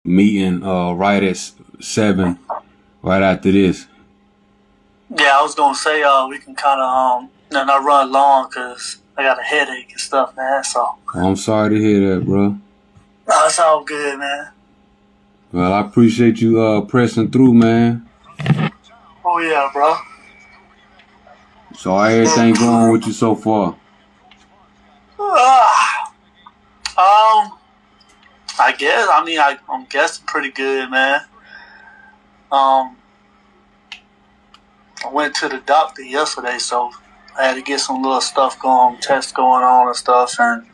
meeting right at 7, right after this. Yeah, I was gonna say we can kind of not run long because I got a headache and stuff, man. So I'm sorry to hear that, bro. no, it's all good, man. Well, I appreciate you pressing through, man. Oh yeah, bro. So how everything going with you so far? I guess. I mean, I'm guessing pretty good, man. I went to the doctor yesterday, so I had to get some little stuff tests going on and stuff, and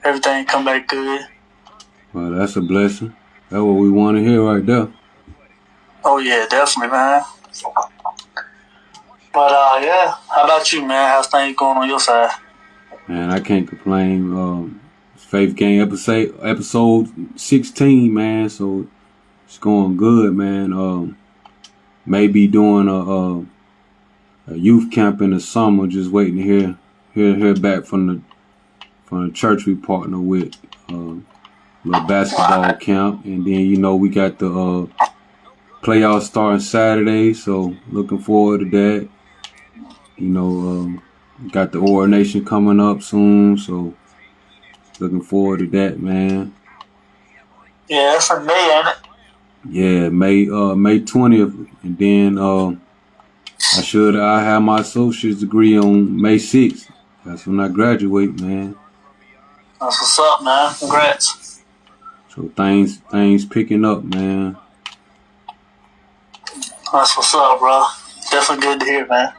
everything come back good. Well, that's a blessing. That's what we want to hear right there. Oh yeah, definitely, man. But yeah, how about you, man? How's things going on your side? Man, I can't complain. Faith Game episode 16, man. So it's going good, man. Maybe doing a youth camp in the summer. Just waiting to hear back from the church we partner with. Little basketball camp, and then we got the playoffs starting Saturday. So looking forward to that. Got the ordination coming up soon, so looking forward to that, man. Yeah, that's in May, ain't it? Yeah, May 20th, and then I have my associate's degree on May 6th. That's when I graduate, man. That's what's up, man. Congrats. So things picking up, man. That's what's up, bro. Definitely good to hear, man.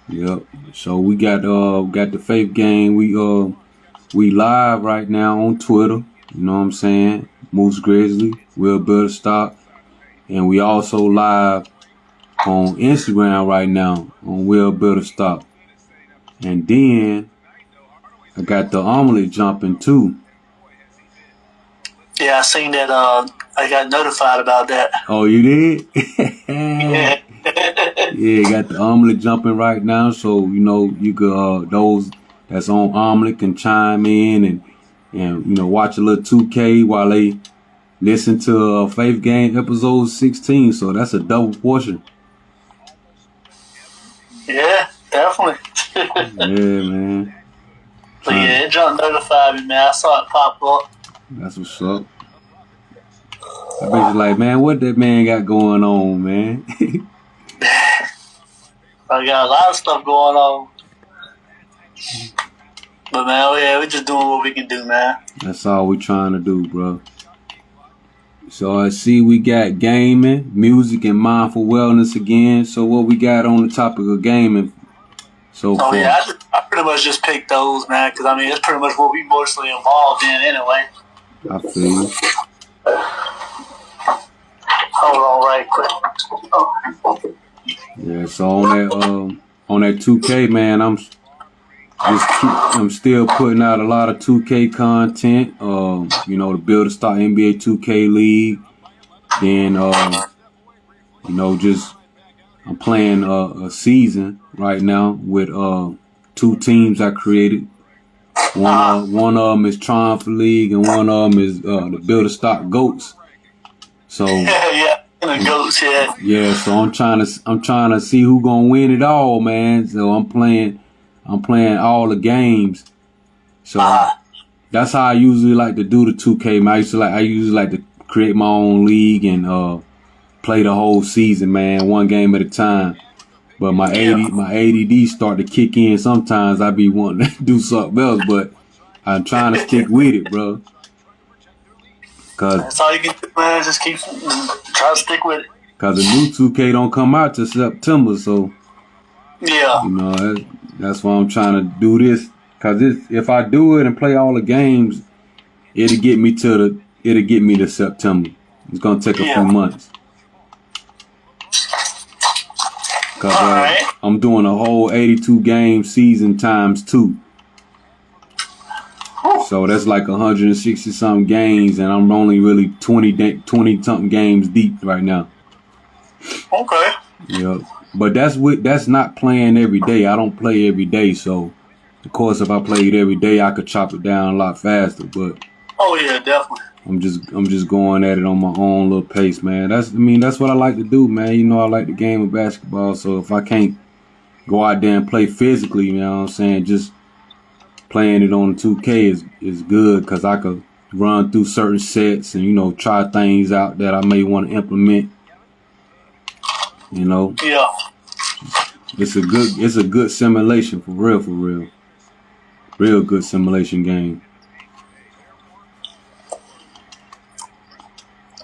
Yep. So we got the Faith Game. We live right now on Twitter. You know what I'm saying? Moose Grizzly, Will Builder Stock, and we also live on Instagram right now on Will Builder Stock. And then I got the omelet jumping too. Yeah, I seen that. I got notified about that. Oh, you did? Yeah. Yeah, got the omelet jumping right now, so you could those that's on omelet can chime in and watch a little 2K while they listen to Faith Game episode 16. So that's a double portion. Yeah, definitely. Yeah, man. But yeah, it just notified me, man. I saw it pop up. That's what's up. I bet you like, man, what that man got going on, man? I got a lot of stuff going on. But man, yeah, we just doing what we can do, man. That's all we trying to do, bro. So I see we got gaming, music, and mindful wellness again. So what we got on the topic of gaming so far? Oh yeah, I pretty much just picked those, man, because I mean it's pretty much what we mostly involved in anyway. I feel you. Hold on right quick. Yeah, so on that 2K, man, I'm still putting out a lot of 2K content. The Builder Stock NBA 2K League. Then I'm playing a season right now with 2 teams I created. One of them is Triumph League, and one of them is the Builder Stock Goats. So yeah, the Goats, yeah. Yeah, so I'm trying to see who gonna win it all, man. So I'm playing all the games. So that's how I usually like to do the 2K. Man, I usually like to create my own league and play the whole season, man, one game at a time. But my ADD start to kick in sometimes. I be wanting to do something else, but I'm trying to stick with it, bro. That's all you can do, man. Just keep try to stick with it. Cause the new 2K don't come out till September, so yeah. That's why I'm trying to do this. Cause if I do it and play all the games, it'll get me to September. It's gonna take a few months. Cause I'm doing a whole 82 game season times 2. So that's like 160 something games, and I'm only really 20 something games deep right now. Okay. Yeah, but that's not playing every day. I don't play every day, so of course if I played every day, I could chop it down a lot faster. But oh yeah, definitely. I'm just going at it on my own little pace, man. That's what I like to do, man. You know, I like the game of basketball. So if I can't go out there and play physically, you know what I'm saying, just playing it on 2K is good because I could run through certain sets and, you know, try things out that I may want to implement. You know? Yeah. It's a good simulation for real. Real good simulation game.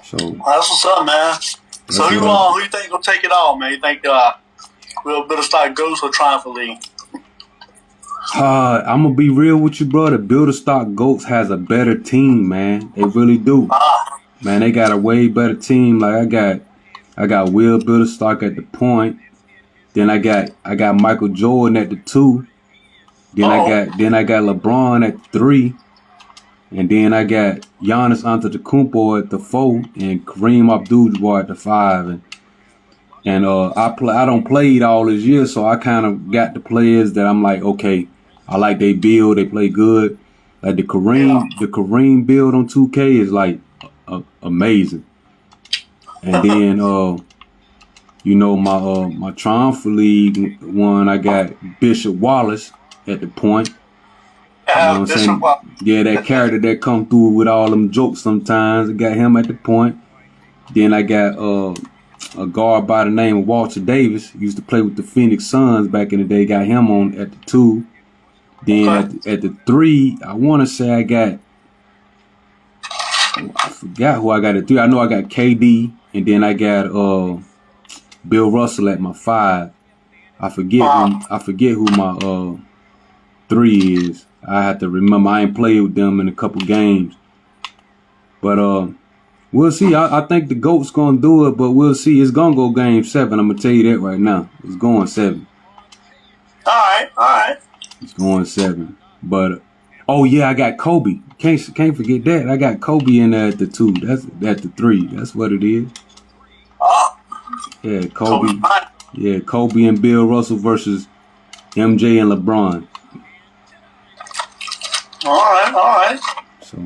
So that's what's up, man. So who you think gonna take it all, man? You think we'll better start Ghost or Triumph League? I'm gonna be real with you, bro. The Builder Stock Goats has a better team, man. They really do. Man, they got a way better team. Like I got Will Builder Stock at the point. Then I got Michael Jordan at the 2. Then I got LeBron at the 3. And then I got Giannis Antetokounmpo at the 4 and Kareem Abdul-Jabbar at the 5. And I don't play it all this year, so I kind of got the players that I'm like, okay, I like they build, they play good. Like the Kareem build on 2K is like amazing. And then you know, my Triumph League one, I got Bishop Wallace at the point. You know what I'm saying? Yeah, that character that come through with all them jokes sometimes. I got him at the point. Then I got a guard by the name of Walter Davis. He used to play with the Phoenix Suns back in the day. Got him on at the 2. Then at the 3, I want to say I forgot who I got at 3. I know I got KD, and then I got Bill Russell at my 5. I forget who my 3 is. I have to remember. I ain't played with them in a couple games, but we'll see. I think the GOAT's gonna do it, but we'll see. It's gonna go game 7. I'm gonna tell you that right now. It's going 7. All right. It's going 7. But oh yeah, I got Kobe. Can't forget that. I got Kobe in there at the 2. That's at the 3. That's what it is. Yeah, Kobe. Yeah, Kobe and Bill Russell versus MJ and LeBron. All right. So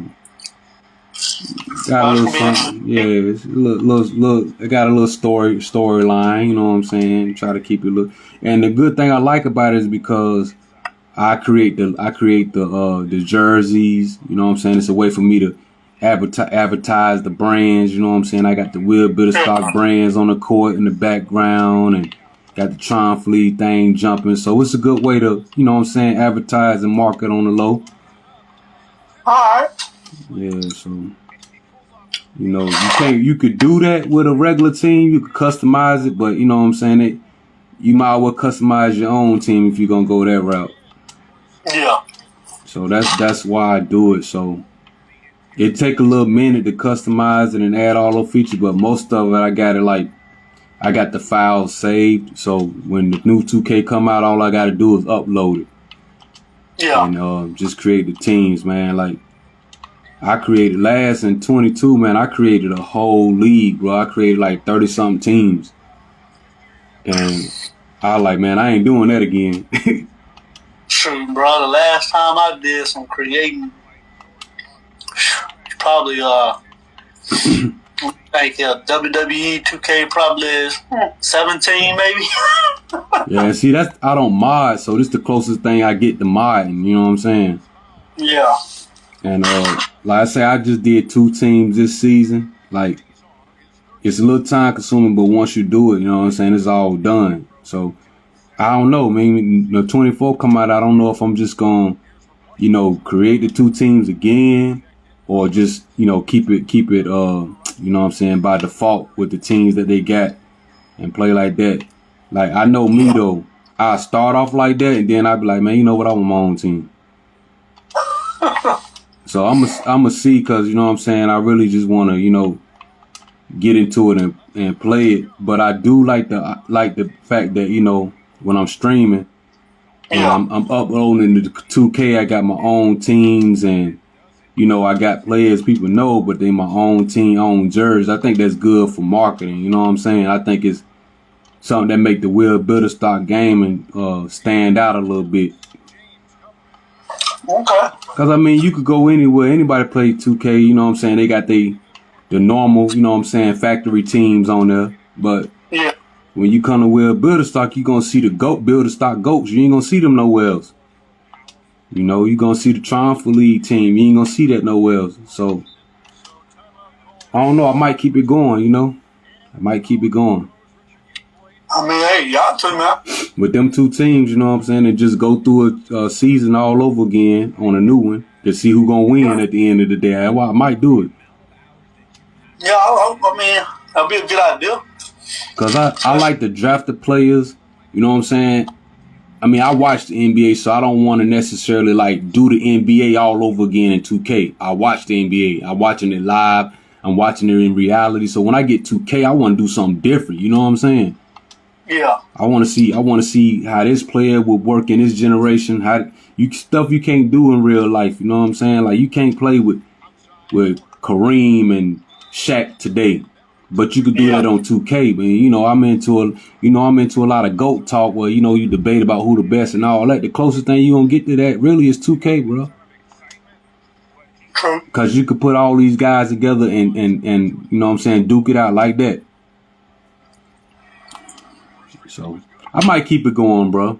got a little something. Yeah, it's a little. I got a little storyline. You know what I'm saying? Try to keep it look. And the good thing I like about it is because I create the jerseys. You know what I'm saying? It's a way for me to advertise the brands. You know what I'm saying? I got the Will Builder Stock brands on the court in the background, and got the Triumph League thing jumping. So it's a good way to, you know what I'm saying, advertise and market on the low. All right. Yeah, so you know, you could do that with a regular team. You could customize it, but you know what I'm saying, you might as well customize your own team if you're gonna go that route. Yeah. So that's why I do it. So it take a little minute to customize it and add all those features, but most of it I got the files saved. So when the new 2K come out, all I got to do is upload it. Yeah. And just create the teams, man. Like I created last in 22, man. I created a whole league, bro. I created like 30-something teams, and I like, man, I ain't doing that again. Shoot, bro. The last time I did some creating, probably like WWE 2K probably is 17 maybe. Yeah, see, I don't mod, so this the closest thing I get to modding. You know what I'm saying? Yeah. And like I say, I just did 2 teams this season. Like it's a little time consuming, but once you do it, you know what I'm saying, it's all done. So I don't know, man. The 24 come out, I don't know if I'm just gonna, you know, create the 2 teams again, or just, you know, keep it you know what I'm saying, by default with the teams that they got and play like that. Like I know me though, I start off like that and then I be like, man, you know what, I want my own team. So I'm a see, cause you know what I'm saying, I really just want to, you know, get into it and play it. But I do like the fact that, you know, when I'm streaming and I'm uploading the 2K, I got my own teams, and you know, I got players people know, but they my own team, own jerseys. I think that's good for marketing. You know what I'm saying? I think it's something that make the Will Builder Stock gaming stand out a little bit. Okay. Cause I mean, you could go anywhere. Anybody play 2K. You know what I'm saying? They got the normal, you know what I'm saying, factory teams on there. But yeah, when you come to Will Builder Stock, you gonna see the goat builder stock goats. You ain't gonna see them nowhere else. You know, you gonna see the Triumph League team. You ain't gonna see that nowhere else. So I don't know. I might keep it going. You know, I might keep it going. I mean, hey, y'all too, man. With them two teams, you know what I'm saying, and just go through a season all over again on a new one to see who gonna win at the end of the day. I might do it. Yeah, I mean, that'd be a good idea. Cause I like to draft the players. You know what I'm saying. I mean, I watch the NBA, so I don't want to necessarily like do the NBA all over again in 2K. I watch the NBA. I'm watching it live. I'm watching it in reality. So when I get 2K, I want to do something different. You know what I'm saying? Yeah. I want to see how this player would work in this generation. How stuff you can't do in real life. You know what I'm saying? Like you can't play with Kareem and Shaq today. But you could do that on 2K, man. You know, I'm into a lot of GOAT talk where, you know, you debate about who the best and all that. The closest thing you gonna get to that really is 2K, bro. True. Cause you could put all these guys together and you know what I'm saying, duke it out like that. So I might keep it going, bro.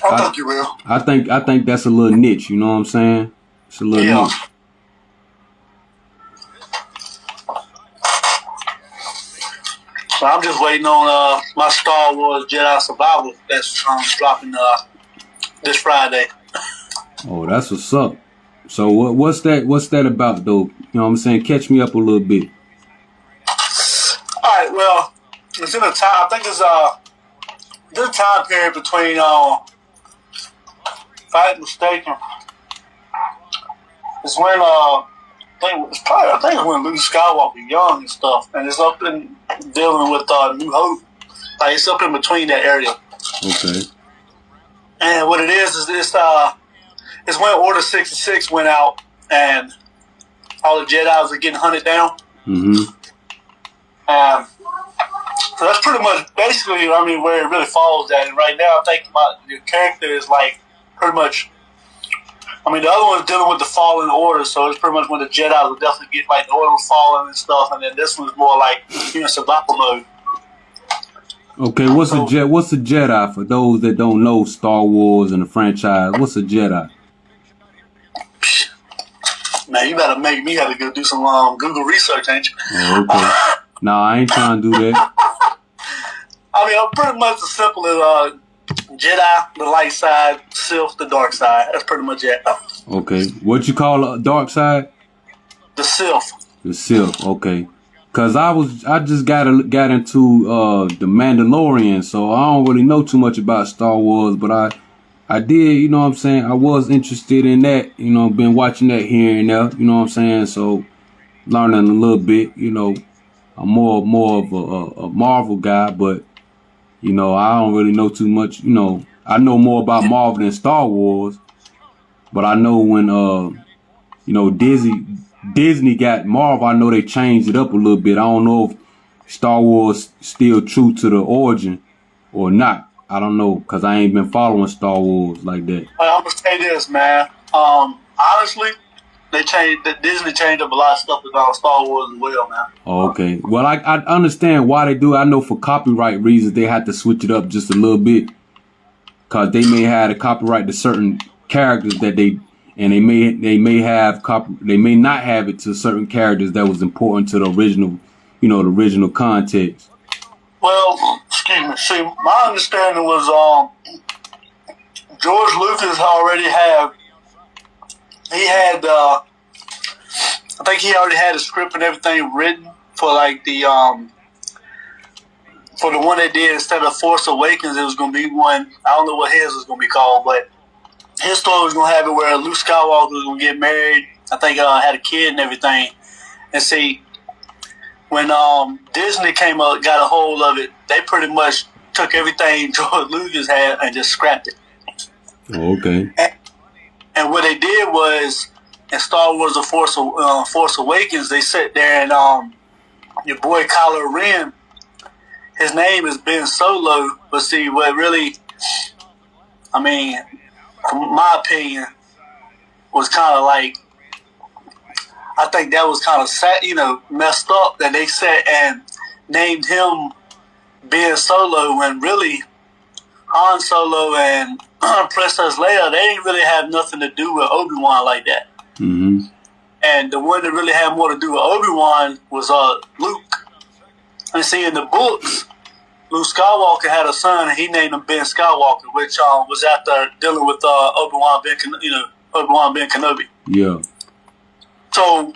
I think you will. I think that's a little niche, you know what I'm saying? It's a little niche. So I'm just waiting on my Star Wars Jedi Survivor that's dropping this Friday. Oh, that's what's up. So what's that about though? You know what I'm saying? Catch me up a little bit. Alright, well, it's in a time, I think it's a time period between if I ain't mistaken, it's when I think it's when Luke Skywalker young and stuff, and it's up in dealing with New Hope. Like it's up in between that area. Okay. And what it is it's when Order 66 went out and all the Jedi's are getting hunted down. Mm-hmm. So that's pretty much basically, I mean, where it really falls at. And right now, I think your character is like pretty much. I mean, the other one's dealing with the Fallen Order, so it's pretty much when the Jedi will definitely get like the order falling and stuff, and then this one's more like survival mode. Okay, what's a Jedi for those that don't know Star Wars and the franchise? What's a Jedi? Man, you better make me have to go do some Google research, ain't you? Oh, okay. No, I ain't trying to do that. I mean, I'm pretty much as simple as Jedi, the light side, Sith, the dark side. That's pretty much it. Okay. What you call a dark side? The Sith. The Sith, okay. Cause I just got into the Mandalorian, so I don't really know too much about Star Wars, but I did, you know what I'm saying? I was interested in that, you know, been watching that here and there, you know what I'm saying? So learning a little bit, you know. I'm more of a Marvel guy, but you know, I don't really know too much. You know, I know more about Marvel than Star Wars, but I know when you know, Disney got Marvel, I know they changed it up a little bit. I don't know if Star Wars still true to the origin or not. I don't know, cause I ain't been following Star Wars like that. I'm gonna say this, man. Honestly, Disney changed up a lot of stuff about Star Wars as well, man. Oh, okay. Well, I understand why they do it. I know for copyright reasons they had to switch it up just a little bit, cause they may have a copyright to certain characters that they may not have it to certain characters that was important to the original, you know, the original context. Well, excuse me. See, my understanding was George Lucas I think he already had a script and everything written for like the for the one they did instead of Force Awakens. It was gonna be one. I don't know what his was gonna be called, but his story was gonna have it where Luke Skywalker was gonna get married. I think had a kid and everything. And see, when Disney got a hold of it, they pretty much took everything George Lucas had and just scrapped it. Oh, okay. And what they did was, in Star Wars: The Force Awakens, they sat there and your boy Kylo Ren, his name is Ben Solo, but see what really, I mean, from my opinion, was kind of like, I think that was kind of sad, messed up that they sat and named him Ben Solo when really Han Solo and Princess Leia, they didn't really have nothing to do with Obi-Wan like that. Mm-hmm. And the one that really had more to do with Obi-Wan was Luke. And see, in the books, Luke Skywalker had a son, and he named him Ben Skywalker, which was after dealing with Obi-Wan Ben Kenobi. Yeah. So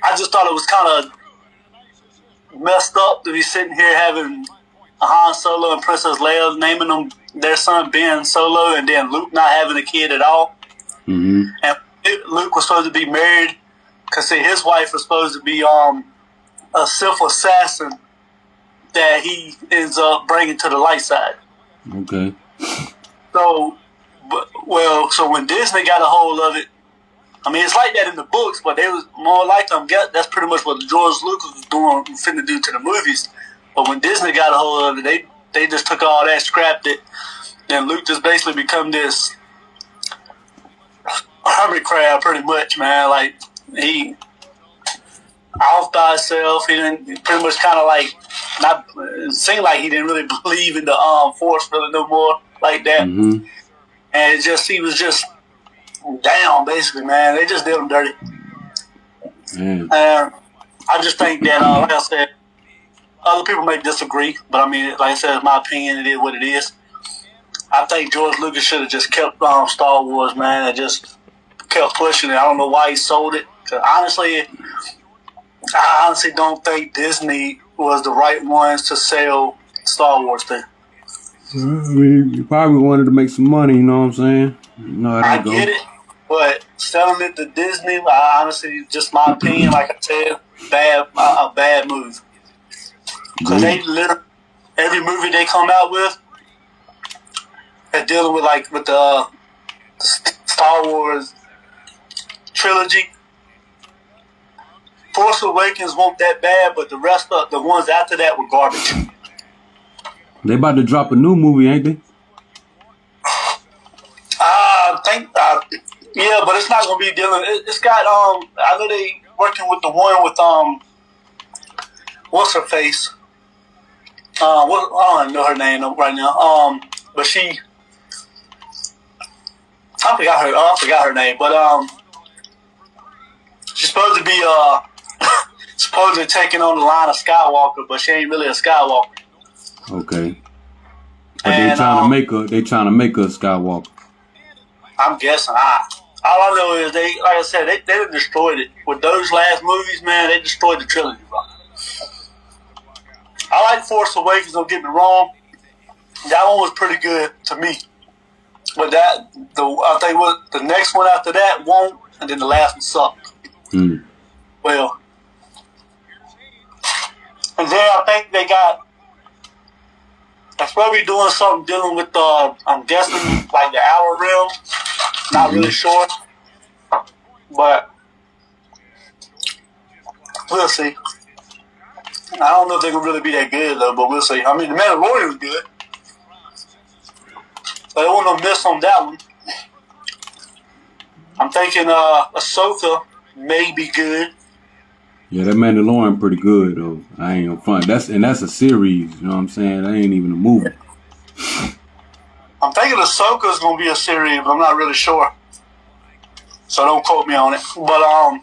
I just thought it was kind of messed up to be sitting here having Han Solo and Princess Leia naming them their son Ben Solo, and then Luke not having a kid at all. Mm-hmm. And Luke was supposed to be married because his wife was supposed to be a Sith assassin that he ends up bringing to the light side. Okay. So when Disney got a hold of it, I mean, it's like that in the books, but they was more like them. That's pretty much what George Lucas was doing, finna do to the movies. But when Disney got a hold of it, they just took all that, scrapped it, and Luke just basically become this hermit crab, pretty much, man. Like, he off by himself. He didn't pretty much kind of like not. It seemed like he didn't really believe in the Force really no more like that. Mm-hmm. And he was just down, basically, man. They just did him dirty. Man. I just think that, like I said, other people may disagree, but I mean, like I said, in my opinion, it is what it is. I think George Lucas should have just kept Star Wars, man, and just kept pushing it. I don't know why he sold it. 'Cause I honestly don't think Disney was the right ones to sell Star Wars to. I mean, you probably wanted to make some money, you know what I'm saying? I get it, but selling it to Disney, honestly, just my opinion, like I said, a bad move. Because they literally, every movie they come out with, they're dealing with the Star Wars trilogy. Force Awakens weren't that bad, but the rest of the ones after that were garbage. They about to drop a new movie, ain't they? I think, yeah, but it's not gonna be dealing. It's got I know they working with the one with what's her face? I don't even know her name right now. But she, I forgot her name. But she's supposed to be supposedly taking on the line of Skywalker, but she ain't really a Skywalker. Okay. But they trying to make her Skywalker. I'm guessing. All I know is like I said, they destroyed it with those last movies. Man, they destroyed the trilogy, bro. I like Force Awakens. Don't get me wrong. That one was pretty good to me. But I think the next one after that won't, and then the last one sucked. Mm. Well, and then I think they're probably doing something dealing with I'm guessing like the Outer Rim. Not really sure, but we'll see. I don't know if they're gonna really be that good though, but we'll see. I mean, the Mandalorian was good, so they won't no miss on that one. I'm thinking Ahsoka may be good. Yeah, that Mandalorian pretty good though. I ain't gonna front. That's a series. You know what I'm saying? That ain't even a movie. I'm thinking Ahsoka's gonna be a series, but I'm not really sure. So don't quote me on it. But I'm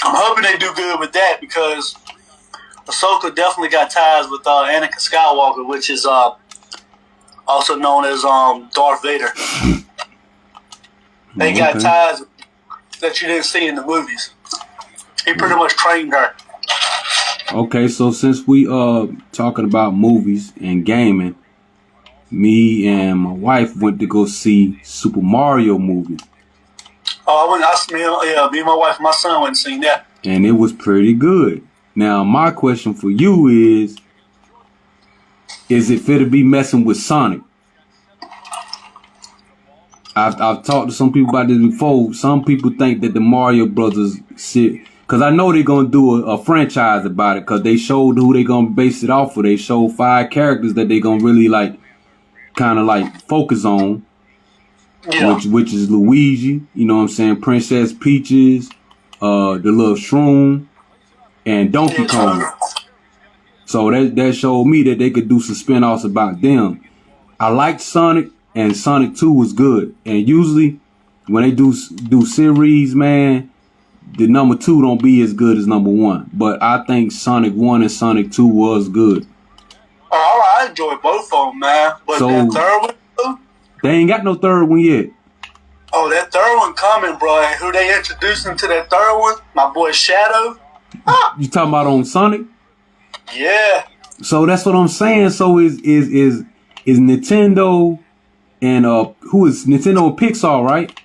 hoping they do good with that because Ahsoka definitely got ties with Anakin Skywalker, which is also known as Darth Vader. They got ties that you didn't see in the movies. He pretty much trained her. Okay, so since we talking about movies and gaming, me and my wife went to go see Super Mario movie. Oh, me and my wife and my son went and seen that. And it was pretty good. Now, my question for you is it fit to be messing with Sonic? I've talked to some people about this before. Some people think that the Mario Brothers because I know they're going to do a franchise about it because they showed who they're going to base it off of. They showed 5 characters that they're going to really kind of focus on. Yeah. which is Luigi. You know what I'm saying? Princess Peaches, the little Shroom, and Donkey Kong. So that showed me that they could do some spin-offs about them. I liked Sonic, and Sonic 2 was good. And usually when they do series, man, the number 2 don't be as good as number 1. But I think Sonic 1 and Sonic 2 was good. Oh, I enjoyed both of them, man. But So, that third one, too? They ain't got no third one yet. Oh, that third one coming, bro. And who they introducing to that third one? My boy Shadow. You talking about on Sonic? Yeah. So that's what I'm saying. So is Nintendo and who is Nintendo and Pixar, right?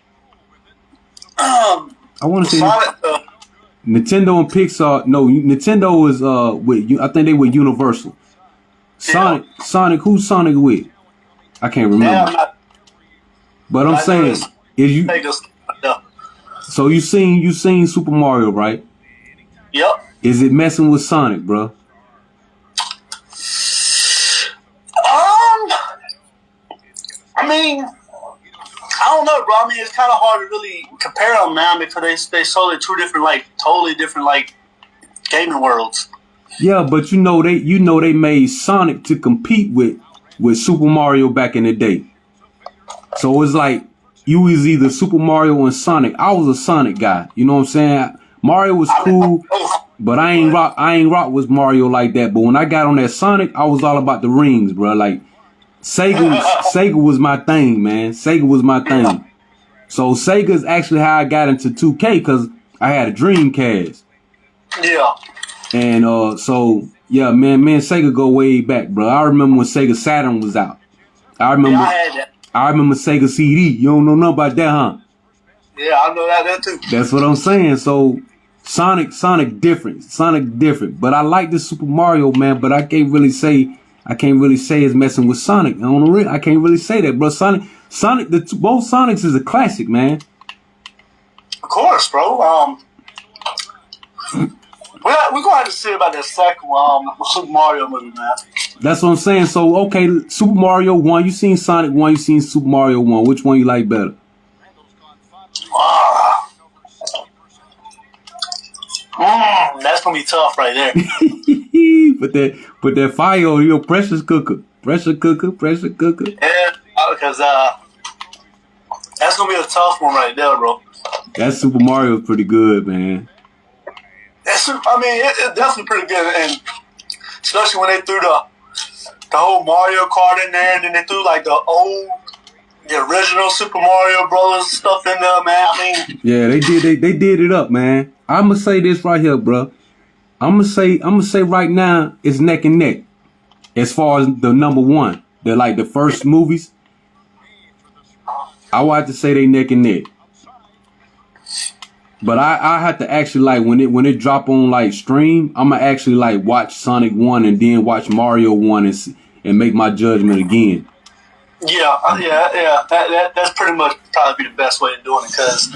I want to say Sonic, Nintendo and Pixar. No, Nintendo is with I think they with Universal. Sonic, who's Sonic with? I can't remember. But I'm saying is you. So you seen Super Mario, right? Yep. Is it messing with Sonic, bro? I mean, I don't know, bro. I mean, it's kind of hard to really compare them, man, because they solely two different, like, totally different, like, gaming worlds. Yeah, but they made Sonic to compete with Super Mario back in the day. So it's like you was either Super Mario and Sonic. I was a Sonic guy. You know what I'm saying? Mario was cool, but I ain't rock with Mario like that. But when I got on that Sonic, I was all about the rings, bro. Like Sega was my thing, man. Sega was my thing. So Sega's actually how I got into 2K because I had a Dreamcast. Yeah. And so yeah, man, Sega go way back, bro. I remember when Sega Saturn was out. I remember Sega CD. You don't know nothing about that, huh? Yeah, I know that too. That's what I'm saying. So Sonic different. But I like this Super Mario, man. But I can't really say it's messing with Sonic. I can't really say that, bro. Sonic, both Sonics is a classic, man. Of course, bro. We're going to have to see about that second Super Mario movie, man. That's what I'm saying. So, okay, Super Mario 1, you seen Sonic 1, you seen Super Mario 1. Which one you like better? That's going to be tough right there. Put that fire on your pressure cooker. Pressure cooker. Yeah, because that's going to be a tough one right there, bro. That Super Mario is pretty good, man. It's definitely pretty good, and especially when they threw the whole Mario Kart in there, and then they threw like the original Super Mario Bros. Stuff in there, man. I mean, yeah, they did it up, man. I'm gonna say this right here, bro. I'm gonna say right now it's neck and neck as far as the number one. They're like the first movies. I would have to say they neck and neck. But I have to actually like when it drop on like stream, I'ma actually like watch Sonic 1 and then watch Mario 1 and make my judgment again. Yeah. That's pretty much probably be the best way of doing it because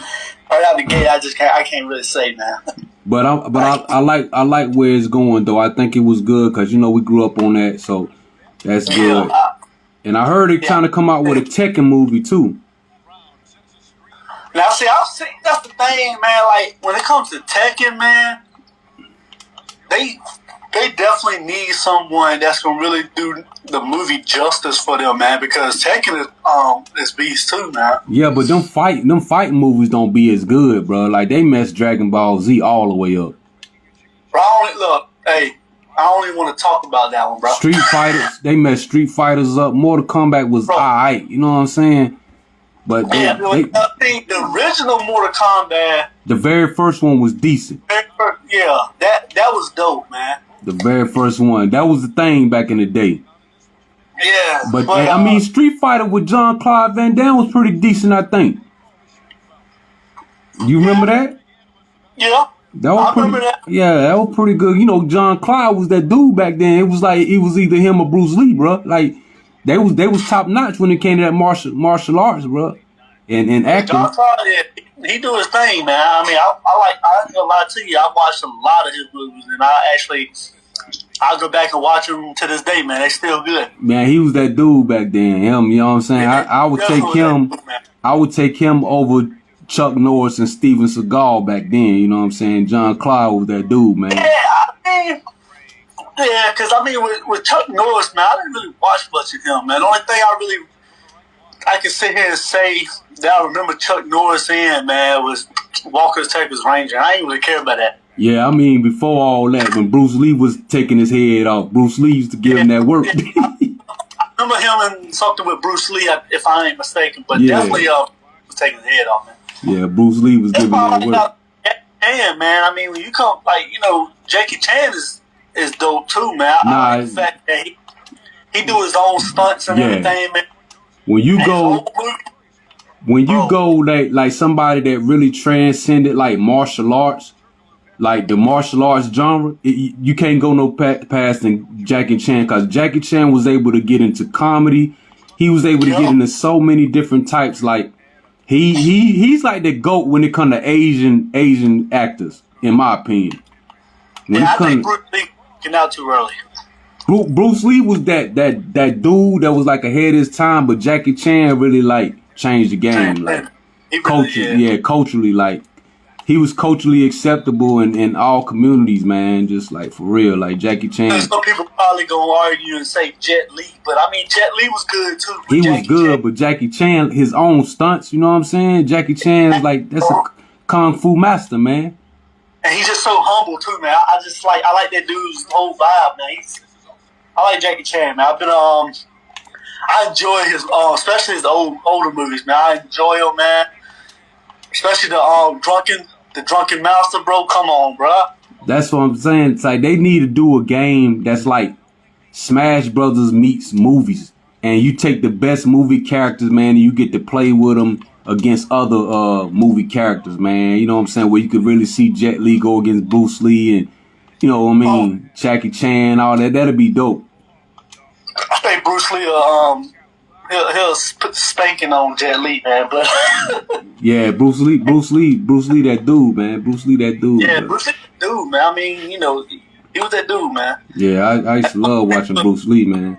right out the gate I can't really say, man. But I like where it's going though. I think it was good because we grew up on that, so that's good. And I heard it trying to come out with a Tekken movie too. Now, see, that's the thing, man. Like, when it comes to Tekken, man, they definitely need someone that's gonna really do the movie justice for them, man. Because Tekken is beast too, man. Yeah, but them fighting movies don't be as good, bro. Like they messed Dragon Ball Z all the way up. Bro, I don't even want to talk about that one, bro. Street Fighters, they messed Street Fighters up. Mortal Kombat was alright, you know what I'm saying? But the original Mortal Kombat, the very first one was decent. Yeah, that was dope, man. The very first one, that was the thing back in the day. Yeah, but I mean, Street Fighter with Jean-Claude Van Damme was pretty decent, I think. You remember that? Yeah, I remember that. Yeah, that was pretty good. Jean-Claude was that dude back then. It was like it was either him or Bruce Lee, bro. Like. They was top notch when it came to that martial arts, bro, and acting. Jean-Claude, he do his thing, man. I mean, I ain't gonna lie to you. I watched a lot of his movies, and I I'll go back and watch them to this day, man. They still good. Man, he was that dude back then. Him, you know what I'm saying? I would take him. I would take him over Chuck Norris and Steven Seagal back then. You know what I'm saying? John Clyde was that dude, man. Yeah, because I mean, with Chuck Norris, man, I didn't really watch much of him, man. The only thing I can sit here and say that I remember Chuck Norris in, man, was Walker's Texas Ranger. I ain't really care about that. Yeah, I mean, before all that, when Bruce Lee was taking his head off, Bruce Lee used to give him that work. I remember him in something with Bruce Lee, if I ain't mistaken, but definitely was taking his head off, man. Yeah, Bruce Lee was giving that work. And man, I mean, when you come, like, you know, Jackie Chan is dope too, man. I like the fact that he do his own stunts and everything, man. When you go like somebody that really transcended like martial arts, like the martial arts genre, you can't go no past than Jackie Chan, because Jackie Chan was able to get into comedy. He was able to get into so many different types. Like he's like the GOAT when it comes to Asian actors, in my opinion. I think Bruce Lee came out too early. Bruce Lee was that dude that was like ahead of his time, but Jackie Chan really like changed the game, like culturally, like he was culturally acceptable in all communities, man. Just like for real, like Jackie Chan. Some people probably gonna argue and say Jet Li, but I mean Jet Li was good too. He was good, but Jackie Chan, his own stunts, you know what I'm saying? Jackie Chan is like, that's a kung fu master, man. And he's just so humble too, man. I like that dude's whole vibe, man. I like Jackie Chan, man. I enjoy his, especially his older movies, man. I enjoy him, man. Especially the Drunken Master, bro. Come on, bro. That's what I'm saying. It's like they need to do a game that's like Smash Brothers meets movies, and you take the best movie characters, man, and you get to play with them against other movie characters, man. You know what I'm saying? Where you could really see Jet Li go against Bruce Lee and, you know what I mean, Jackie Chan, all that. That'd be dope. I think Bruce Lee, he'll put spanking on Jet Li, man. But yeah, Bruce Lee, that dude, man. Bruce Lee, that dude. Yeah, Bruce Lee, that dude, man. I mean, you know, he was that dude, man. Yeah, I used to love watching Bruce Lee, man.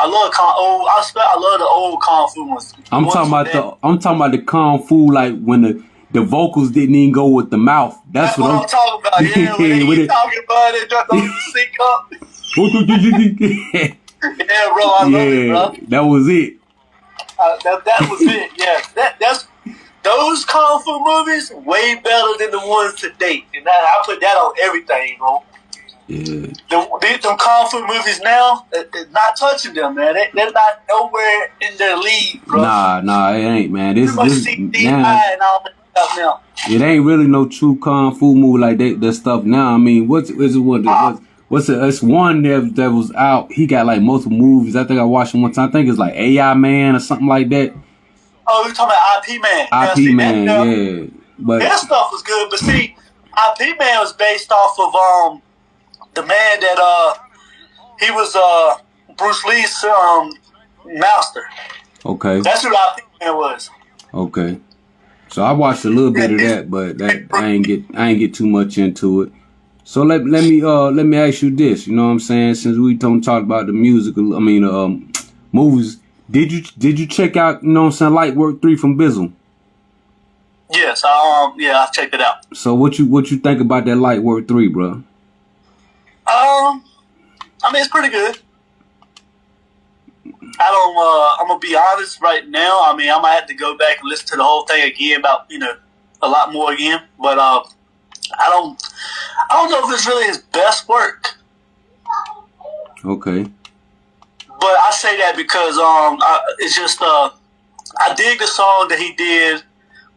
I love the old kung fu ones. I'm talking about the kung fu, like when the vocals didn't even go with the mouth. That's what I'm talking about. Yeah, when he talking about it, dropped on the sync up. Yeah, bro, I love it, bro. That was it. That was it. Yeah, that's those kung fu movies way better than the ones to date, and I put that on everything, bro. Yeah. Them kung fu movies now, not touching them, man. They're not nowhere in their league, bro. Nah, it ain't, man. This and all that stuff now. It ain't really no true kung fu movie like that stuff now. I mean, it's one that was out. He got like multiple movies. I think I watched him one time. I think it's like AI Man or something like that. Oh, you're talking about IP Man. IP Man, yeah. But that stuff was good. But see, IP Man was based off of the man that he was Bruce Lee's master. Okay. That's who IP Man was. Okay. So I watched a little bit of that, but I ain't get too much into it. So let me ask you this, you know what I'm saying? Since we don't talk about the musical, movies, did you check out, you know what I'm saying, Light Work 3 from Bizzle? Yes, I checked it out. So what you think about that Light Work 3, bro? I mean, it's pretty good. I'm gonna be honest right now. I mean, I might have to go back and listen to the whole thing again about, you know, a lot more again, but I don't know if it's really his best work. Okay. But I say that because it's just I dig the song that he did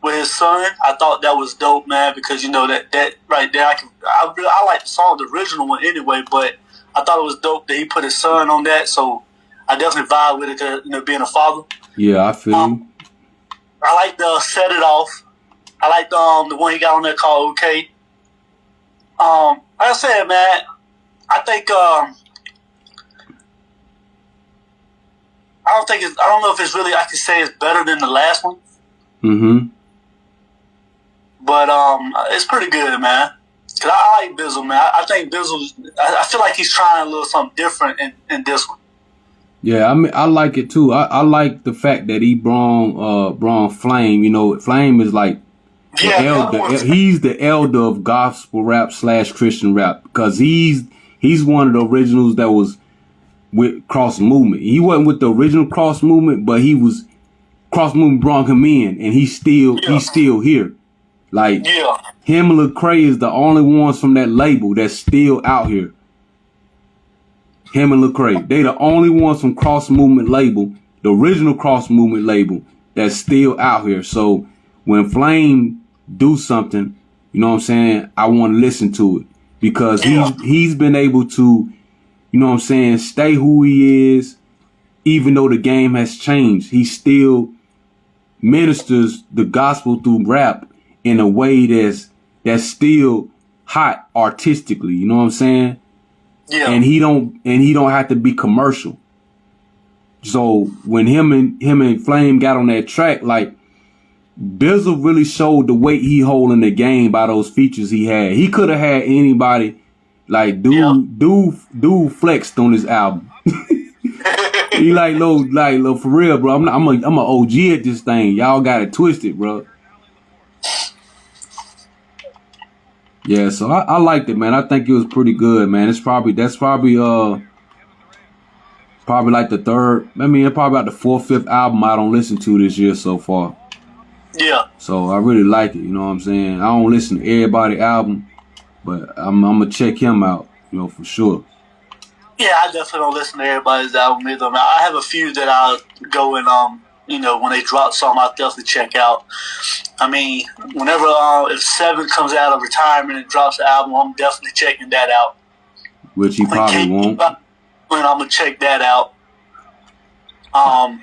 with his son. I thought that was dope, man, because you know that right there I like the song, the original one anyway, but I thought it was dope that he put his son on that, so I definitely vibe with it, 'cause, you know, being a father. Yeah, I feel you. I like the Set It Off. I like the one he got on there called OK. Like I said, man, I think I don't know if it's really, I can say it's better than the last one. Mm-hmm. But it's pretty good, man. Cause I like Bizzle, man. I think Bizzle. I feel like he's trying a little something different in this one. Yeah, I mean, I like it too. I like the fact that he brought Flame. You know, Flame is like the elder. He's the elder of gospel rap / Christian rap, because he's one of the originals that was with Cross Movement. He wasn't with the original Cross Movement, but he was Cross Movement brought him in, and he's still here. Like him and Lecrae is the only ones from that label that's still out here. Him and Lecrae, they the only ones from Cross Movement label, the original Cross Movement label, that's still out here. So when Flame do something, you know what I'm saying, I want to listen to it, because he's been able to, you know what I'm saying, stay who he is, even though the game has changed. He still ministers the gospel through rap in a way that's still hot artistically, you know what I'm saying? Yeah. And he don't have to be commercial. So when him and Flame got on that track, like, Bizzle really showed the weight he hold in the game by those features he had. He could have had anybody, like dude flexed on his album. He like for real, bro. I'm a OG at this thing. Y'all got it twisted, bro. Yeah, so I liked it, man. I think it was pretty good, man. That's probably like the third. I mean, it's probably about the 4th, 5th album I don't listen to this year so far. Yeah. So I really like it. You know what I'm saying? I don't listen to everybody's album, but I'm gonna check him out. You know, for sure. Yeah, I definitely don't listen to everybody's album either. I have a few that I'll go and you know, when they drop something, I'll definitely check out. I mean, whenever if Seven comes out of retirement and drops the album, I'm definitely checking that out. Which he probably won't. When I'm gonna check that out. I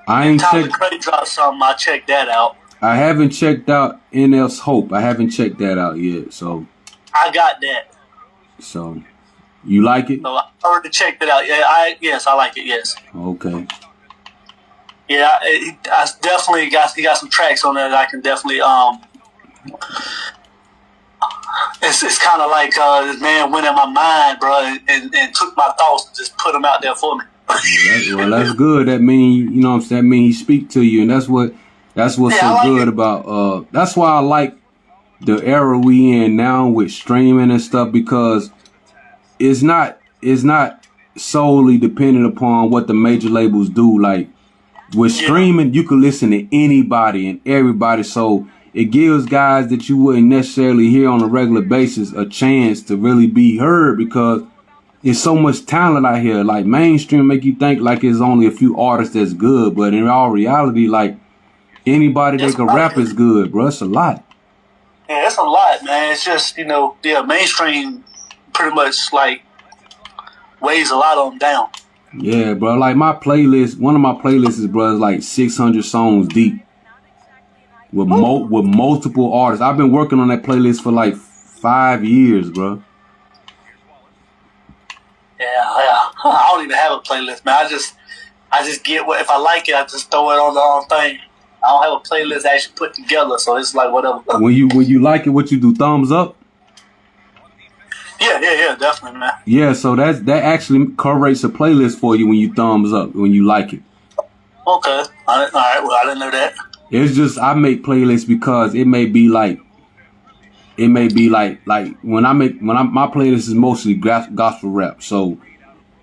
ain't Tyler Craig drops something, I'll check that out. I haven't checked out NF's Hope. I haven't checked that out yet, so. I got that. So, you like it? So I already checked it out. Yeah, yes, I like it. Yes. Okay. Yeah, I definitely he got some tracks on there that I can definitely It's kind of like this man went in my mind, bro, and took my thoughts and just put them out there for me. Well, that's good. That mean, you know what I'm saying? That mean he speak to you, and that's what's so good about. That's why I like the era we in now with streaming and stuff, because it's not solely dependent upon what the major labels do. Like with streaming, you can listen to anybody and everybody, so it gives guys that you wouldn't necessarily hear on a regular basis a chance to really be heard, because there's so much talent out here. Like mainstream make you think like it's only a few artists that's good, but in all reality, like anybody that can rap is good, bro. It's a lot. Yeah, it's a lot, man. It's just, you know, mainstream pretty much like weighs a lot of them down. Yeah, bro. Like my playlist, one of my playlists, bro, is like 600 songs deep with multiple artists. I've been working on that playlist for like 5 years, bro. Yeah. I don't even have a playlist, man. I just get what, if I like it, I just throw it on the wrong thing. I don't have a playlist actually put together, so it's like whatever. When you like it, what you do? Thumbs up? Yeah, definitely, man. Yeah, so that actually curates a playlist for you when you thumbs up, when you like it. Okay. All right. Well, I didn't know that. It's just I make playlists because it may be like when my playlist is mostly gospel rap. So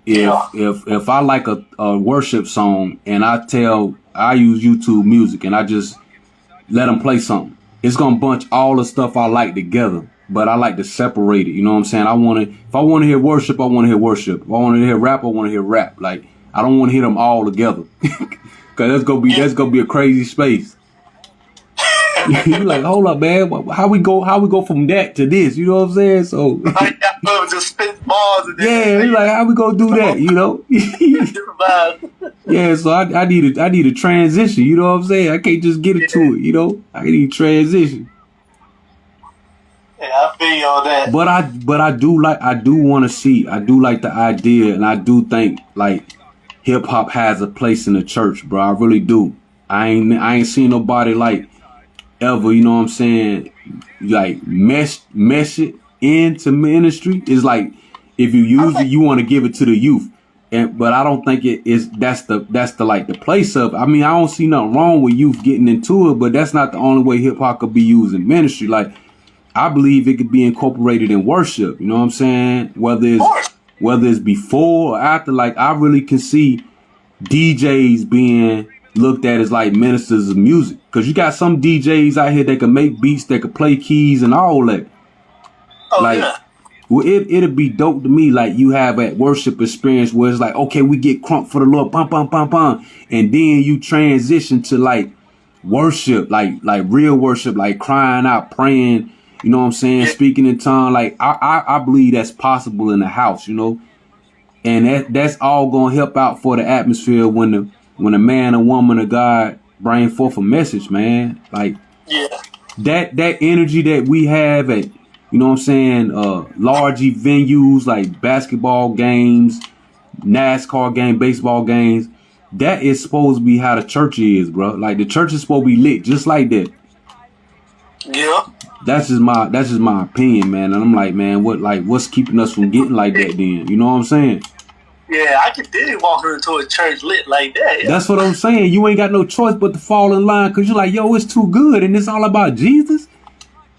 if I like a worship song and I use YouTube Music and I just let them play something, it's gonna bunch all the stuff I like together. But I like to separate it. You know what I'm saying? If I want to hear worship, I want to hear worship. If I want to hear rap, I want to hear rap. Like I don't want to hear them all together, cause that's gonna be a crazy space. You're like, hold up, man. How we go from that to this? You know what I'm saying? So just spit balls. Yeah, he's like, how we gonna do that? You know? Yeah, so I need a transition. You know what I'm saying? I can't just get into it. You know, I need transition. Yeah, I feel you on that. But I do like the idea, and I do think like hip hop has a place in the church, bro. I really do. I ain't seen nobody like ever, you know what I'm saying, like mesh it into ministry. It's like if you use it, you want to give it to the youth. But I don't think it is. That's the like the place of. I mean, I don't see nothing wrong with youth getting into it, but that's not the only way hip hop could be used in ministry. Like I believe it could be incorporated in worship. You know what I'm saying? Whether it's before or after. Like I really can see DJs being looked at as like ministers of music, because you got some DJs out here that can make beats, that can play keys and all that. Oh, like, yeah. Well, it'd be dope to me, like you have a worship experience where it's like, okay, we get crunk for the Lord, pum pum pum pum, and then you transition to like worship, like real worship, like crying out, praying, you know what I'm saying, speaking in tongues. Like I believe that's possible in the house, you know, and that's all gonna help out for the atmosphere when a man or woman of God bring forth a message, man. Like that energy that we have at, you know what I'm saying, large venues like basketball games, NASCAR game, baseball games, that is supposed to be how the church is, bro. Like the church is supposed to be lit just like that. Yeah. That's just my opinion, man. And I'm like, man, what's keeping us from getting like that then? You know what I'm saying? Yeah, I could dig walking into a church lit like that. Yeah. That's what I'm saying. You ain't got no choice but to fall in line, because you're like, yo, it's too good and it's all about Jesus.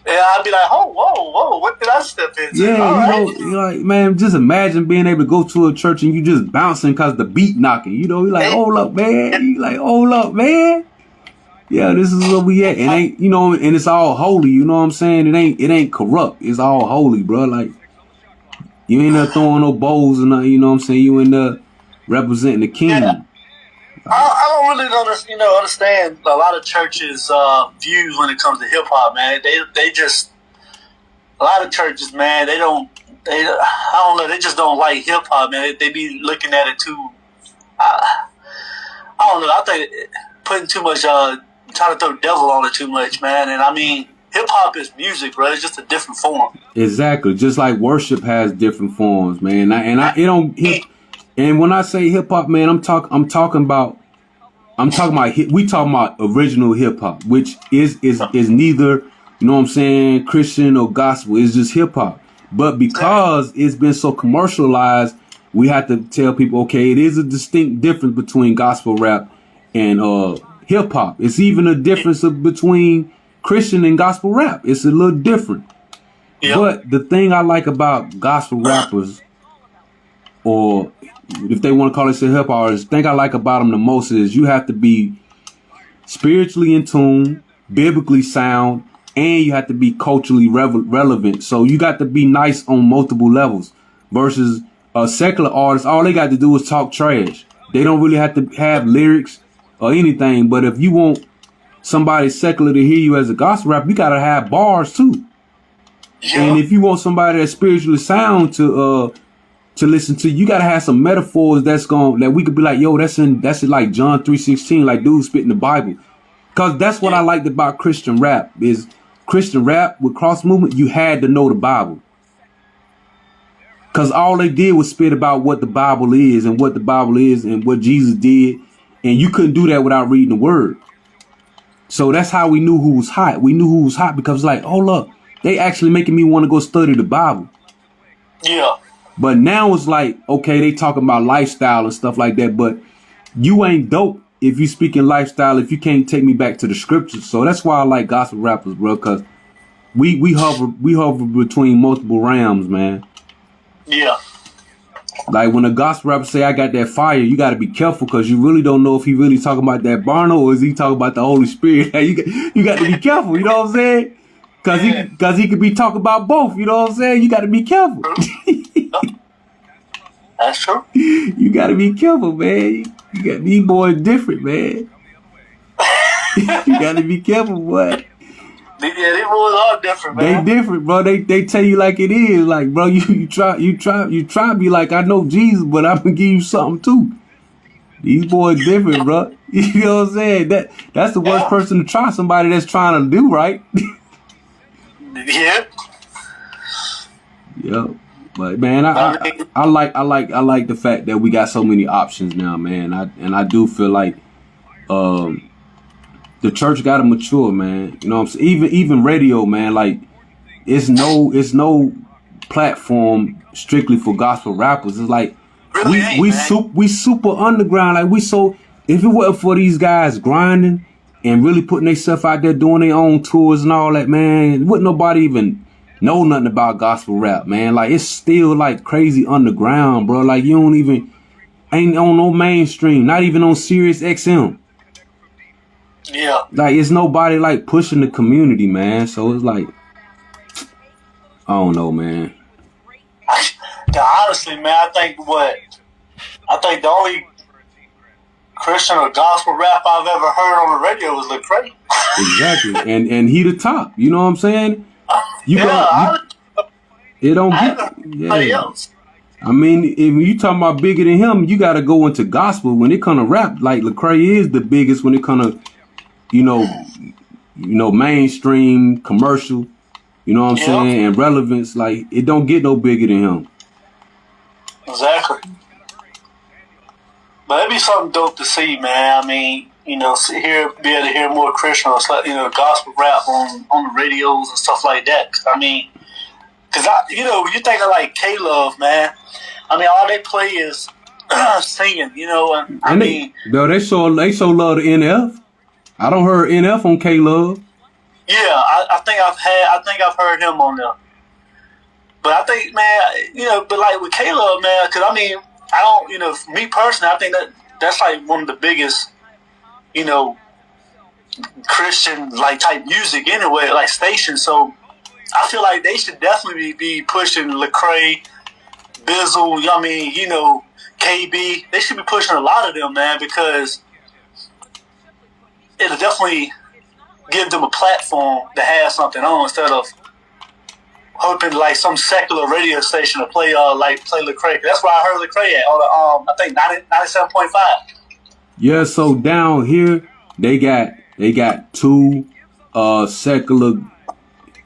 Yeah, I'd be like, oh, whoa, what did I step into? Yeah, you're like, man, just imagine being able to go to a church and you just bouncing because the beat knocking. You know, you're like, hold up, man. You like, hold up, man. Yeah, this is where we at. It ain't, you know, and it's all holy. You know what I'm saying? It ain't corrupt. It's all holy, bro. Like, you ain't there throwing no bowls and nothing. You know what I'm saying? You in there representing the king. Yeah. I don't really understand a lot of churches' views when it comes to hip hop, man. They just, a lot of churches, man, I don't know, they just don't like hip hop, man. They be looking at it too. I don't know. I think putting too much, trying to throw devil on it too much, man. And I mean, hip hop is music, bro. It's just a different form. Exactly, just like worship has different forms, man. And when I say hip hop, man, we talking about original hip hop, which is neither, you know what I'm saying, Christian or gospel. It's just hip hop. But because it's been so commercialized, we have to tell people, okay, it is a distinct difference between gospel rap and hip hop. It's even a difference between Christian and gospel rap. It's a little different. Yep. But the thing I like about gospel rappers, or if they want to call themselves hip hop artists, the thing I like about them the most is you have to be spiritually in tune, biblically sound, and you have to be culturally relevant. So you got to be nice on multiple levels. Versus a secular artist, all they got to do is talk trash. They don't really have to have lyrics or anything. But if you want somebody secular to hear you as a gospel rapper, you got to have bars too. Yeah. And if you want somebody that's spiritually sound to listen to, you gotta have some metaphors that we could be like, yo, that's in like John 3:16, like dude spitting the Bible. Cause that's what I liked about Christian rap is Christian rap with cross movement, you had to know the Bible. Cause all they did was spit about what the Bible is and what Jesus did. And you couldn't do that without reading the word. So that's how we knew who was hot. We knew who was hot because like, oh look, they actually making me want to go study the Bible. Yeah. But now it's like, okay, they talking about lifestyle and stuff like that, but you ain't dope if you speaking lifestyle, if you can't take me back to the scriptures. So that's why I like gospel rappers, bro, because we hover between multiple realms, man. Yeah. Like when a gospel rapper say, I got that fire, you got to be careful because you really don't know if he really talking about that Barno or is he talking about the Holy Spirit. You got to be careful, you know what I'm saying? Because he could be talking about both, you know what I'm saying? You got to be careful. That's true. You got to be careful, man. You got these boys different, man. You got to be careful, boy. Yeah, these boys are different, man. They different, bro. They tell you like it is. Like, bro, you try to be like, I know Jesus, but I'm gonna give you something too. These boys different, bro. You know what I'm saying? That's the worst person to try somebody that's trying to do right. Yeah. Yep. But man, I like the fact that we got so many options now, man. I do feel like the church gotta mature, man. You know what I'm saying? Even radio, man, like it's no platform strictly for gospel rappers. It's like Really we super underground. Like we so if it wasn't for these guys grinding and really putting themselves out there doing their own tours and all that, man, wouldn't nobody even know nothing about gospel rap, man. Like it's still like crazy underground, bro. Like you don't even ain't on no mainstream, not even on Sirius XM. Yeah. Like it's nobody like pushing the community, man. So it's like I don't know, man. Honestly, man, I think the only Christian or gospel rap I've ever heard on the radio was Lecrae. Exactly, and he the top. You know what I'm saying? It don't get else. I mean, if you talking about bigger than him, you got to go into gospel when it come to rap. Like Lecrae is the biggest when it come to, you know, mainstream commercial. You know what I'm saying? And relevance. Like it don't get no bigger than him. Exactly. But it'd be something dope to see, man. I mean, you know, be able to hear more Christian or, you know, gospel rap on the radios and stuff like that. I mean, because when you think of like K-Love, man, I mean, all they play is singing, you know, and I mean, they show love to NF. I don't heard NF on K-Love. Yeah, I think I've heard him on there. But I think, man, you know, but like with K-Love, man, because I mean, I don't, you know, for me personally, I think that's like one of the biggest, you know, Christian like type music anyway, like stations. So I feel like they should definitely be pushing Lecrae, Bizzle, I mean, you know, KB. They should be pushing a lot of them, man, because it'll definitely give them a platform to have something on instead of hoping like some secular radio station to play Lecrae. That's where I heard Lecrae at on I think 97.5. Yeah, so down here they got two secular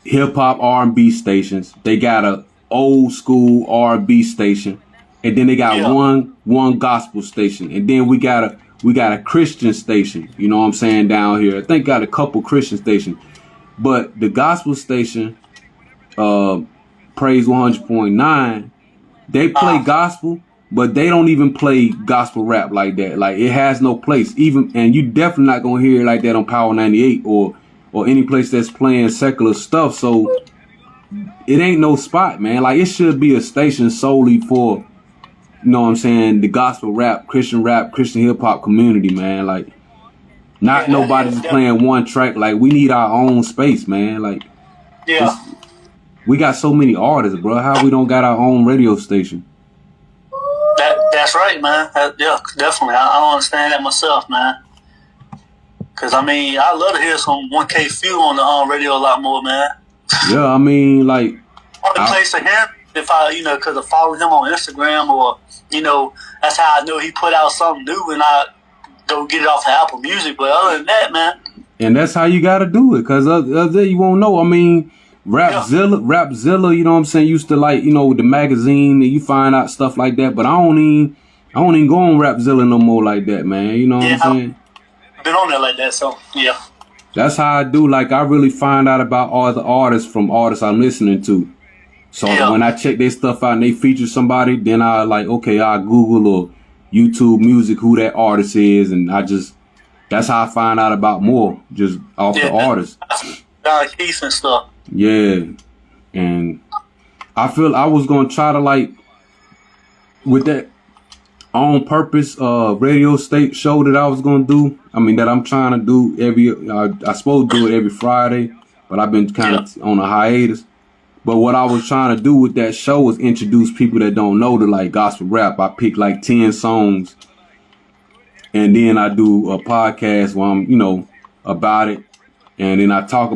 hip hop R&B stations. They got a old school R&B station, and then they got one gospel station, and then we got a Christian station. You know what I'm saying down here? I think got a couple Christian stations, but the gospel station, Praise 100.9, they play gospel, but they don't even play gospel rap like that. Like it has no place. And you definitely not gonna hear it like that on Power 98 or any place that's playing secular stuff. So it ain't no spot, man. Like it should be a station solely for, you know what I'm saying, the gospel rap, Christian hip hop community, man. Like not nobody's playing one track. Like we need our own space, man. Like we got so many artists, bro. How we don't got our own radio station? That's right, man. Yeah, definitely. I don't understand that myself, man. Cause I mean, I love to hear some 1K Few on the radio a lot more, man. Yeah, I mean, like on the place to him, if I, you know, cause I follow him on Instagram or, you know, that's how I know he put out something new and I go get it off of Apple Music. But other than that, man. And that's how you gotta do it, cause other you won't know. I mean, Rapzilla, you know what I'm saying, used to like, you know, with the magazine and you find out stuff like that, but I don't even go on Rapzilla no more like that, man. You know what I'm saying? I've been on there like that, so yeah. That's how I do. Like I really find out about all the artists from artists I'm listening to. So when I check their stuff out and they feature somebody, then I like, okay, I Google or YouTube music who that artist is, and that's how I find out about more, just off the artist. Keith and stuff. Yeah, and I feel I was gonna try to like with that on purpose radio state show that I was gonna do. I mean that I'm trying to do I supposed to do it every Friday, but I've been kind of on a hiatus. But what I was trying to do with that show was introduce people that don't know to like gospel rap. I pick like 10 songs, and then I do a podcast where I'm, you know, about it. And then I talk a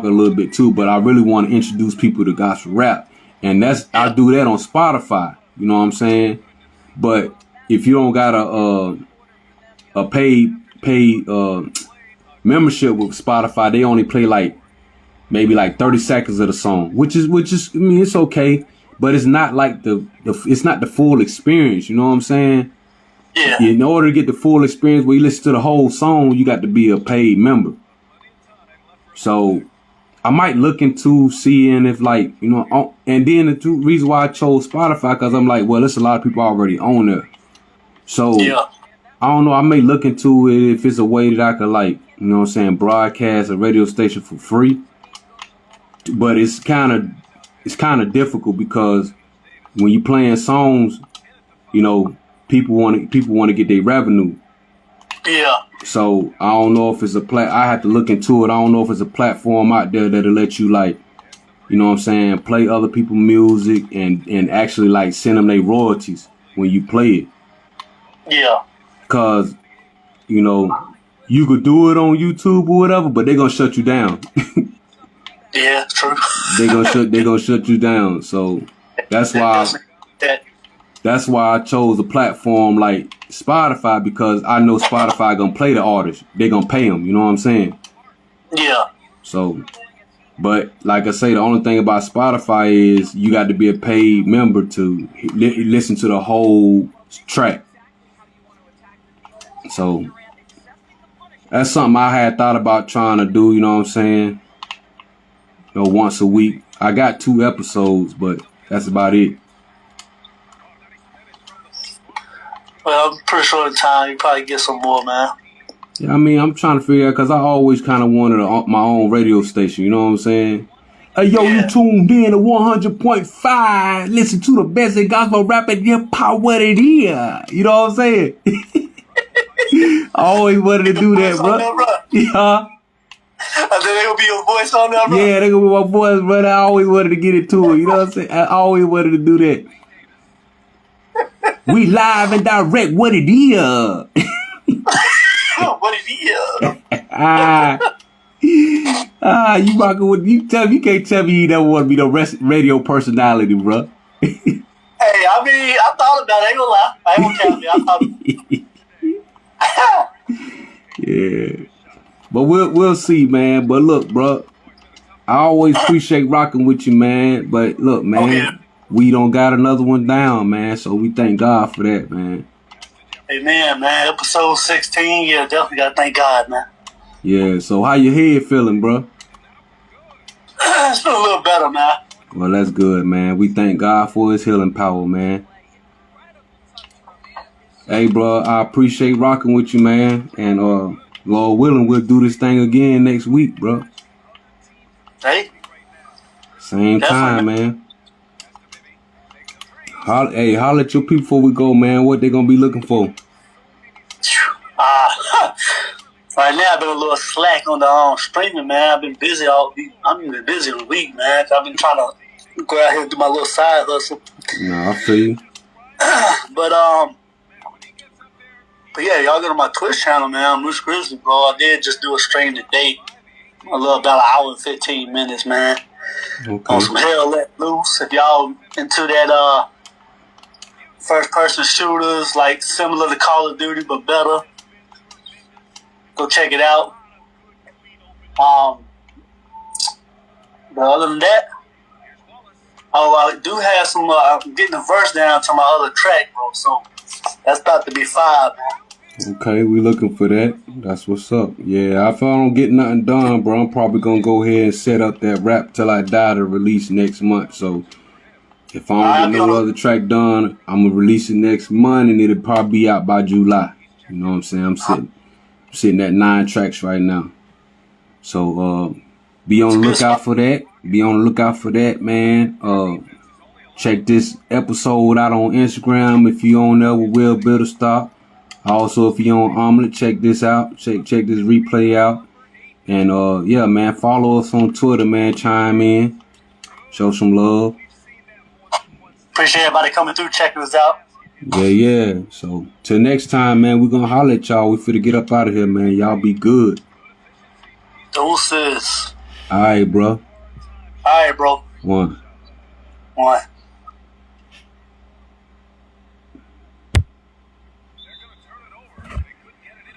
little bit too, but I really want to introduce people to gospel rap, and I do that on Spotify. You know what I'm saying? But if you don't got a paid membership with Spotify, they only play like maybe like 30 seconds of the song, which is I mean it's okay, but it's not like it's not the full experience. You know what I'm saying? Yeah. In order to get the full experience where you listen to the whole song, you got to be a paid member. So I might look into seeing if like, you know, and then the reason why I chose Spotify, because I'm like, well, there's a lot of people already on there. So Yeah. I don't know, I may look into it if it's a way that I could like, you know what I'm saying, broadcast a radio station for free. But it's kind of difficult because when you playing songs, you know, people want to get their revenue. Yeah. So I don't know if it's I have to look into it. I don't know if it's a platform out there that'll let you like, you know what I'm saying, play other people's music and actually like send them their royalties when you play it. Yeah. Cause, you know, you could do it on YouTube or whatever, but they're gonna shut you down. Yeah, true. They're gonna shut you down. So that's why I chose a platform like Spotify, because I know Spotify gonna play the artist. They're gonna pay them. You know what I'm saying? Yeah. So, but like I say, the only thing about Spotify is you got to be a paid member to listen to the whole track. So that's something I had thought about trying to do. You know what I'm saying? You know, once a week. I got 2 episodes, but that's about it. Well, I'm pretty sure in time you probably get some more, man. Yeah, I mean, I'm trying to figure out, because I always kind of wanted my own radio station. You know what I'm saying? Hey, yo, you tuned in to 100.5. Listen to the best in gospel rap and hip hop, what it is. You know what I'm saying? I always wanted to do that, bro. Yeah. I think they gonna be your voice on there, bro. Yeah, they gonna be my voice, but I always wanted to get into it. You know what I'm saying? I always wanted to do that. We live and direct, what it is. What it is. You rocking with you can't tell me you never want to be no radio personality, bro. Hey, I mean, I thought about it. I ain't gonna lie. I ain't gonna count me. I thought. Yeah, but we'll see, man. But look, bro, I always appreciate rocking with you, man. But look, man, we don't got another one down, man. So we thank God for that, man. Amen, man. Episode 16, yeah, definitely gotta thank God, man. Yeah. So how your head feeling, bro? It's feeling a little better, man. Well, that's good, man. We thank God for His healing power, man. Hey, bro, I appreciate rocking with you, man. And Lord willing, we'll do this thing again next week, bro. Hey. Same time, man. Holler at your people before we go, man. What they gonna be looking for? Right now, I've been a little slack on the streaming, man. I've been busy all week. I've been busy all week, man. I've been trying to go out here and do my little side hustle. Nah, I feel you. But yeah, y'all go to my Twitch channel, man. Moose Grizzly, bro. I did just do a stream today. A little about an hour and 15 minutes, man. Okay. On some Hell Let Loose. If y'all into that first person shooters, like similar to Call of Duty but better, go check it out. But other than that, I do have some. I'm getting the verse down to my other track, bro. So that's about to be 5, man. Okay, we looking for that. That's what's up. Yeah, if I don't get nothing done, bro, I'm probably gonna go ahead and set up that Rap Till I Die to release next month. So if I don't get no other track done, I'm gonna release it next month, and it'll probably be out by July. You know what I'm saying? I'm sitting at 9 tracks right now. So be on the lookout for that. Be on the lookout for that, man. Check this episode out on Instagram if you on there with Will Builder Stock. Also, if you're on Omelet, check this out. Check this replay out. And yeah, man, follow us on Twitter, man. Chime in. Show some love. Appreciate everybody coming through, checking us out. Yeah. So till next time, man, we're gonna holler at y'all. We finna get up out of here, man. Y'all be good. Deuces. Alright, bro. Alright, bro. 1.